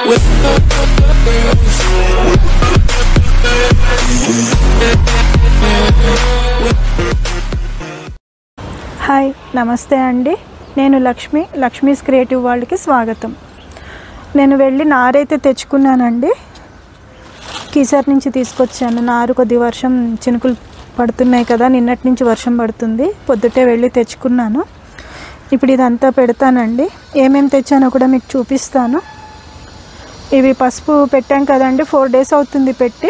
Hi నమస్తే అండి, నేను లక్ష్మీస్ క్రియేటివ్ వరల్డ్కి స్వాగతం. నేను వెళ్ళి నారైతే తెచ్చుకున్నానండి. కీసర్ నుంచి తీసుకొచ్చాను నారు. కొద్ది వర్షం చినుకులు పడుతున్నాయి కదా, నిన్నటి నుంచి వర్షం పడుతుంది. పొద్దుటే వెళ్ళి తెచ్చుకున్నాను. ఇప్పుడు ఇదంతా పెడతానండి. ఏమేమి తెచ్చానో కూడా మీకు చూపిస్తాను. ఇవి పసుపు పెట్టాం కదండి, 4 days అవుతుంది పెట్టి.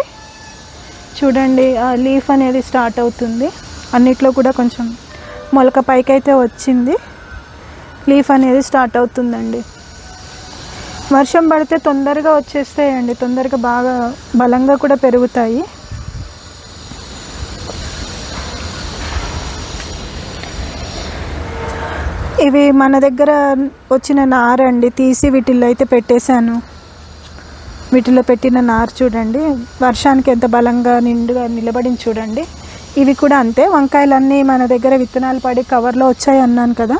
చూడండి ఆ లీఫ్ అనేది స్టార్ట్ అవుతుంది. అన్నిట్లో కూడా కొంచెం మొలక పైకైతే వచ్చింది. లీఫ్ అనేది స్టార్ట్ అవుతుందండి. వర్షం పడితే తొందరగా వచ్చేస్తాయండి, తొందరగా బాగా బలంగా కూడా పెరుగుతాయి. ఇవి మన దగ్గర వచ్చిన నారండి, తీసి వీటిల్లో అయితే పెట్టేశాను. వీటిలో పెట్టిన నారు చూడండి, వర్షానికి ఎంత బలంగా నిండుగా నిలబడింది చూడండి. ఇవి కూడా అంతే. వంకాయలన్నీ మన దగ్గర విత్తనాలు పడి కవర్లో వచ్చాయి అన్నాను కదా,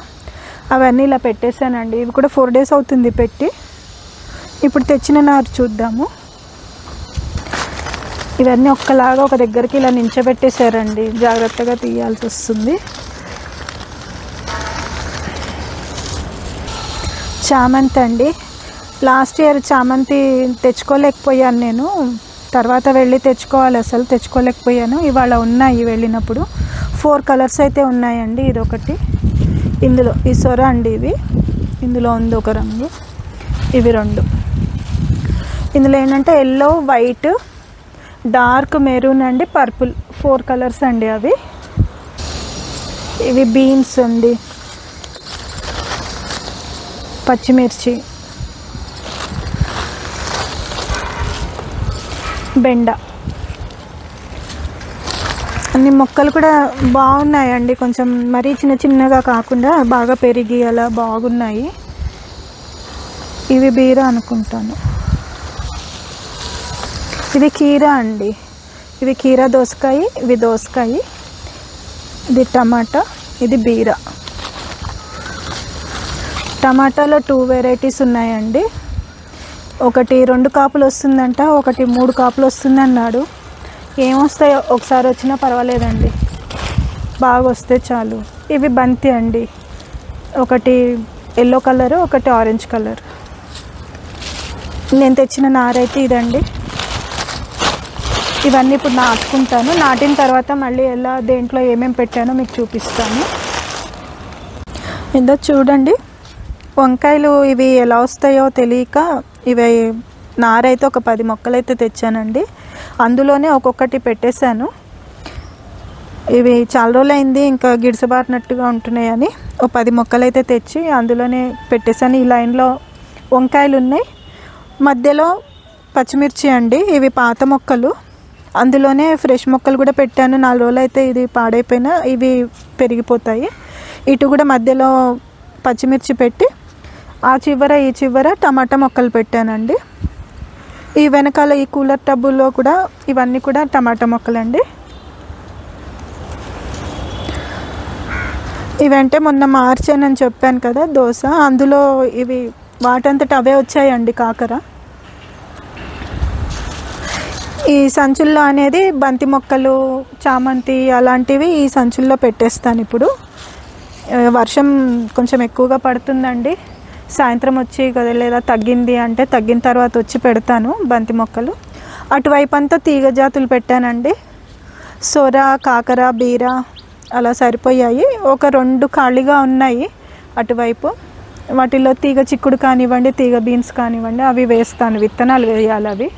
అవన్నీ ఇలా పెట్టేశానండి. ఇవి కూడా 4 days అవుతుంది పెట్టి. ఇప్పుడు తెచ్చిన నారు చూద్దాము. ఇవన్నీ ఒక్కలాగా ఒక దగ్గరికి ఇలా నించబెట్టేశారండి, జాగ్రత్తగా తీయాల్సి వస్తుంది. చామంతి అండి, లాస్ట్ ఇయర్ చామంతి తెచ్చుకోలేకపోయాను నేను. తర్వాత వెళ్ళి తెచ్చుకోవాలి, అసలు తెచ్చుకోలేకపోయాను. ఇవాళ ఉన్నాయి వెళ్ళినప్పుడు. 4 colors అయితే ఉన్నాయండి. ఇదొకటి, ఇందులో ఈ సొర అండి, ఇవి ఇందులో ఉంది ఒక రంగు. ఇవి 2. ఇందులో ఏంటంటే ఎల్లో, వైట్, డార్క్ మెరూన్ అండి, పర్పుల్, 4 colors అండి అవి. ఇవి బీన్స్ అండి, పచ్చిమిర్చి, బెండ. అన్ని మొక్కలు కూడా బాగున్నాయండి, కొంచెం మరీ చిన్నగా కాకుండా బాగా పెరిగి అలా బాగున్నాయి. ఇవి బీర అనుకుంటాను. ఇది కీరా అండి, ఇవి కీరా దోసకాయ, ఇవి దోసకాయ, ఇది టమాటా, ఇది బీర. టమాటాలో 2 varieties ఉన్నాయండి. ఒకటి 2 కాపులు వస్తుందంట, ఒకటి 3 కాపులు వస్తుంది అన్నాడు. ఏమొస్తాయో, ఒకసారి వచ్చినా పర్వాలేదండి, బాగా వస్తే చాలు. ఇవి బంతి అండి, ఒకటి ఎల్లో కలర్, ఒకటి ఆరెంజ్ కలర్. నేను తెచ్చిన నారైతే ఇదండి. ఇవన్నీ ఇప్పుడు నాటుకుంటాను. నాటిన తర్వాత మళ్ళీ ఎలా దేంట్లో ఏమేమి పెట్టానో మీకు చూపిస్తాను. ఇందో చూడండి, వంకాయలు ఇవి ఎలా వస్తాయో తెలియక ఇవి నారైతే ఒక 10 మొక్కలు అయితే తెచ్చానండి. అందులోనే ఒక్కొక్కటి పెట్టేశాను. ఇవి చాలా రోజులు అయింది, ఇంకా గిడిసబారినట్టుగా ఉంటున్నాయని ఒక 10 మొక్కలు అయితే తెచ్చి అందులోనే పెట్టేశాను. ఈ లైన్లో వంకాయలు ఉన్నాయి, మధ్యలో పచ్చిమిర్చి అండి. ఇవి పాత మొక్కలు, అందులోనే ఫ్రెష్ మొక్కలు కూడా పెట్టాను. 4 రోజులు అయితే ఇది పాడైపోయినా ఇవి పెరిగిపోతాయి. ఇటు కూడా మధ్యలో పచ్చిమిర్చి పెట్టి ఆ చివర ఈ చివర టమాటా మొక్కలు పెట్టానండి. ఈ వెనకాల ఈ కూలర్ టబ్బుల్లో కూడా ఇవన్నీ కూడా టమాటా మొక్కలండి. ఇవంటే మొన్న మార్చానని చెప్పాను కదా దోస, అందులో ఇవి వాటంతట అవే వచ్చాయండి కాకర. ఈ సంచుల్లో అనేది బంతి మొక్కలు, చామంతి అలాంటివి ఈ సంచుల్లో పెట్టేస్తాను. ఇప్పుడు వర్షం కొంచెం ఎక్కువగా పడుతుందండి, సాయంత్రం వచ్చి కదా లేదా తగ్గింది అంటే తగ్గిన తర్వాత వచ్చి పెడతాను బంతి మొక్కలు. అటువైపు అంతా తీగ జాతులు పెట్టానండి, సొర, కాకర, బీర అలా సరిపోయాయి. ఒక 2 ఖాళీగా ఉన్నాయి అటువైపు. వాటిలో తీగ చిక్కుడు కానివ్వండి, తీగ బీన్స్ కానివ్వండి, అవి వేస్తాను. విత్తనాలు వేయాలి, అవి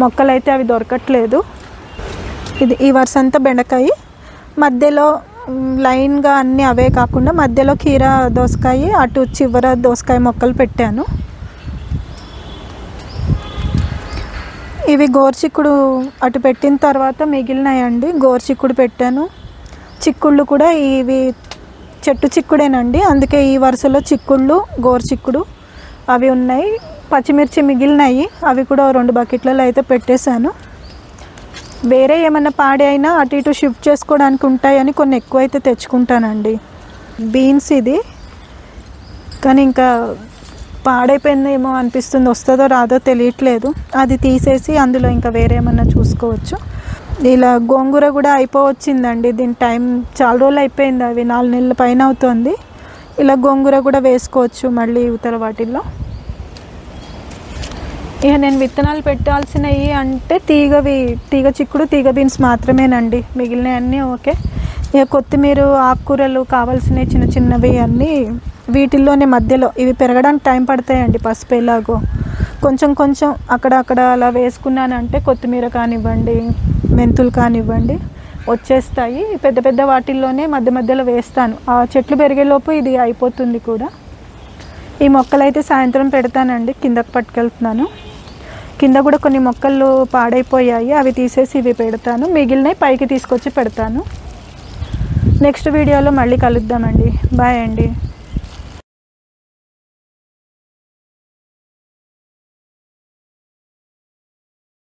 మొక్కలైతే అవి దొరకట్లేదు. ఇది ఈ వరుస అంతా బెండకాయ, మధ్యలో లైన్గా అన్నీ అవే కాకుండా మధ్యలో కీరా దోసకాయ, అటు చివర దోసకాయ మొక్కలు పెట్టాను. ఇవి గోరుచిక్కుడు అటు పెట్టిన తర్వాత మిగిలినాయండి, గోరుచిక్కుడు పెట్టాను. చిక్కుళ్ళు కూడా ఇవి చెట్టు చిక్కుడేనండి, అందుకే ఈ వరుసలో చిక్కుళ్ళు, గోరుచిక్కుడు అవి ఉన్నాయి. పచ్చిమిర్చి మిగిలినాయి, అవి కూడా 2 బకెట్లలో అయితే పెట్టేశాను. వేరే ఏమన్నా పాడి అయినా అటు ఇటు షిఫ్ట్ చేసుకోవడానికి ఉంటాయని కొన్ని ఎక్కువైతే తెచ్చుకుంటానండి. బీన్స్ ఇది, కానీ ఇంకా పాడైపోయిందేమో అనిపిస్తుంది, వస్తుందో రాదో తెలియట్లేదు. అది తీసేసి అందులో ఇంకా వేరే ఏమన్నా చూసుకోవచ్చు. ఇలా గోంగూర కూడా అయిపోవచ్చిందండి. దీని టైం చాలా రోజులు అయిపోయింది, అవి 4 నెలల పైన అవుతుంది. ఇలా గోంగూర కూడా వేసుకోవచ్చు మళ్ళీ ఇతర వాటిల్లో. ఇక నేను విత్తనాలు పెట్టాల్సినవి అంటే తీగ చిక్కుడు, తీగ బీన్స్ మాత్రమేనండి. మిగిలినవన్నీ ఓకే. ఇక కొత్తిమీర, ఆకుకూరలు కావాల్సినవి చిన్న చిన్నవి అన్నీ వీటిల్లోనే మధ్యలో. ఇవి పెరగడానికి టైం పడతాయండి. పసుపు ఎలాగో కొంచెం కొంచెం అక్కడ అలా వేసుకున్నానంటే కొత్తిమీర కానివ్వండి, మెంతులు కానివ్వండి వచ్చేస్తాయి. పెద్ద పెద్ద వాటిల్లోనే మధ్య మధ్యలో వేస్తాను. ఆ చెట్లు పెరిగేలోపు ఇది అయిపోతుంది కూడా. ఈ మొక్కలు అయితే సాయంత్రం పెడతానండి, కిందకు పట్టుకెళ్తున్నాను. కింద కూడా కొన్ని మొక్కలు పాడైపోయాయి, అవి తీసేసి ఇవి పెడతాను. మిగిలినవి పైకి తీసుకొచ్చి పెడతాను. నెక్స్ట్ వీడియోలో మళ్ళీ కలుద్దామండి. బాయ్ అండి.